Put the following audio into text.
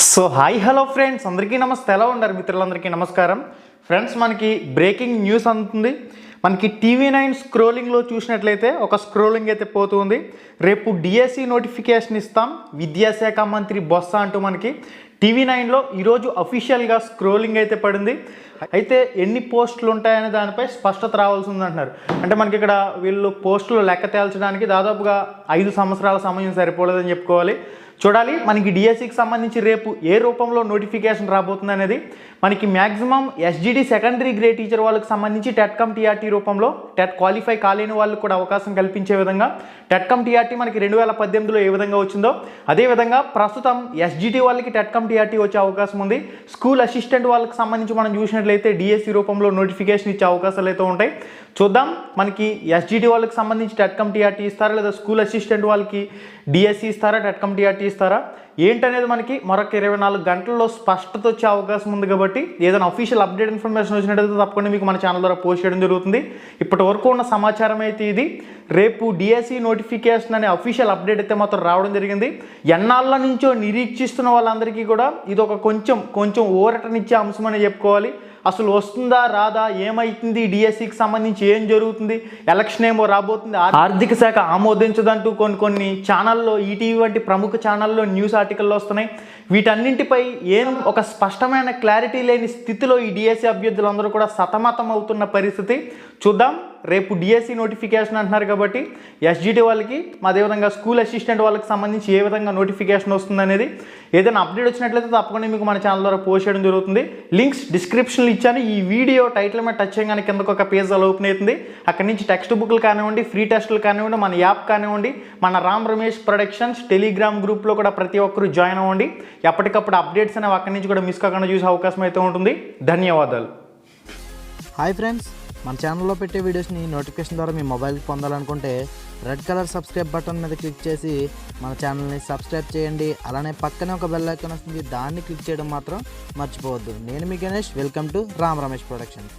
So hi hello friends, అందరికీ నమస్తే. ఎలా ఉన్నారు మిత్రులందరికీ నమస్కారం. ఫ్రెండ్స్, మనకి బ్రేకింగ్ న్యూస్ అందుతుంది. మనకి టీవీ9 స్క్రోలింగ్లో చూసినట్లయితే ఒక స్క్రోలింగ్ అయితే పోతుంది. రేపు డిఎస్సి నోటిఫికేషన్ ఇస్తాం విద్యాశాఖ మంత్రి బొత్స అంటూ మనకి టీవీ9లో ఈరోజు అఫీషియల్గా స్క్రోలింగ్ అయితే పడింది. అయితే ఎన్ని పోస్టులు ఉంటాయనే దానిపై స్పష్టత రావాల్సి ఉందంటున్నారు. అంటే మనకి ఇక్కడ వీళ్ళు పోస్టులు లెక్క తేల్చడానికి దాదాపుగా 5 సంవత్సరాల సమయం సరిపోలేదని చెప్పుకోవాలి. చూడాలి మనకి డిఎస్సికి సంబంధించి రేపు ఏ రూపంలో నోటిఫికేషన్ రాబోతుంది అనేది. మనకి maximum SGD secondary grade teacher వాళ్ళకి సంబంధించి టెట్కమ్ టీఆర్టీ రూపంలో టెట్ క్వాలిఫై కాలేని వాళ్ళకు కూడా అవకాశం కల్పించే విధంగా టెట్కమ్ టీఆర్టీ మనకి 2018లో ఏ విధంగా వచ్చిందో అదేవిధంగా ప్రస్తుతం ఎస్జిటి వాళ్ళకి టెట్కమ్ టీఆర్టీ వచ్చే అవకాశం ఉంది. స్కూల్ అసిస్టెంట్ వాళ్ళకి సంబంధించి మనం చూసినట్లయితే డిఎస్సి రూపంలో నోటిఫికేషన్ ఇచ్చే అవకాశాలు అయితే ఉంటాయి. చూద్దాం మనకి ఎస్జిటి వాళ్ళకి సంబంధించి టెట్కమ్ టీఆర్టీ ఇస్తారా లేదా స్కూల్ అసిస్టెంట్ వాళ్ళకి డిఎస్సి ఇస్తారా టెట్కమ్ టీఆర్టీ ఇస్తారా ఏంటనేది మనకి మరొక 24 గంటల్లో స్పష్టత వచ్చే అవకాశం ఉంది. కాబట్టి ఏదైనా అఫీషియల్ అప్డేట్ ఇన్ఫర్మేషన్ వచ్చినట్లయితే తప్పకుండా మీకు మన ఛానల్ ద్వారా పోస్ట్ చేయడం జరుగుతుంది. ఇప్పటి వరకు ఉన్న సమాచారం అయితే ఇది. రేపు డిఎస్సి నోటిఫికేషన్ అనే అఫీషియల్ అప్డేట్ అయితే మాత్రం రావడం జరిగింది. ఎన్నాళ్ళ నుంచో నిరీక్షిస్తున్న వాళ్ళందరికీ కూడా ఇది ఒక కొంచెం ఊరటనిచ్చే అంశం అని చెప్పుకోవాలి. అసలు వస్తుందా రాదా, ఏమవుతుంది, డిఎస్సికి సంబంధించి ఏం జరుగుతుంది, ఎలక్షన్ ఏమో రాబోతుంది, ఆర్థిక శాఖ ఆమోదించదంటూ కొన్ని ఛానల్లో ఈటీవీ వంటి ప్రముఖ ఛానల్లో న్యూస్ ఆర్టికల్లో వస్తున్నాయి. వీటన్నింటిపై ఏం ఒక స్పష్టమైన క్లారిటీ లేని స్థితిలో ఈ డిఎస్సి అభ్యర్థులందరూ కూడా సతమతం అవుతున్న పరిస్థితి. చూద్దాం రేపు డిఎస్సి నోటిఫికేషన్ అంటున్నారు కాబట్టి ఎస్జిటి వాళ్ళకి అదేవిధంగా స్కూల్ అసిస్టెంట్ వాళ్ళకి సంబంధించి ఏ విధంగా నోటిఫికేషన్ వస్తుంది అనేది ఏదైనా అప్డేట్ వచ్చినట్లయితే తప్పకుండా మీకు మన ఛానల్ ద్వారా పోస్ట్ చేయడం జరుగుతుంది. లింక్స్ డిస్క్రిప్షన్లో ఇచ్చాను. ఈ వీడియో టైటిల్ మీద టచ్ చేయగానే కిందకు ఒక పేజ్ అలా ఓపెన్ అవుతుంది. అక్కడి నుంచి టెక్స్ట్ బుక్లు కానివ్వండి, ఫ్రీ టెస్టులు కానివ్వండి, మన యాప్ కానివ్వండి, మన రామ్ రమేష్ ప్రొడక్షన్స్ టెలిగ్రామ్ గ్రూప్లో కూడా ప్రతి ఒక్కరు జాయిన్ అవ్వండి. ఎప్పటికప్పుడు అప్డేట్స్ అనేవి అక్కడి నుంచి కూడా మిస్ కాకుండా చూసే అవకాశం అయితే ఉంటుంది. ధన్యవాదాలు. హాయ్ ఫ్రెండ్స్, మన ఛానల్లో పెట్టే వీడియోస్ని నోటిఫికేషన్ ద్వారా మీ మొబైల్కి పొందాలనుకుంటే రెడ్ కలర్ సబ్స్క్రైబ్ బటన్ మీద క్లిక్ చేసి మన ఛానల్ని సబ్స్క్రైబ్ చేయండి. అలానే పక్కనే ఒక బెల్ ఐకాన్ వస్తుంది, దాన్ని క్లిక్ చేయడం మాత్రం మర్చిపోవద్దు. నేను మీ Ganesh, welcome to Ram Ramesh productions.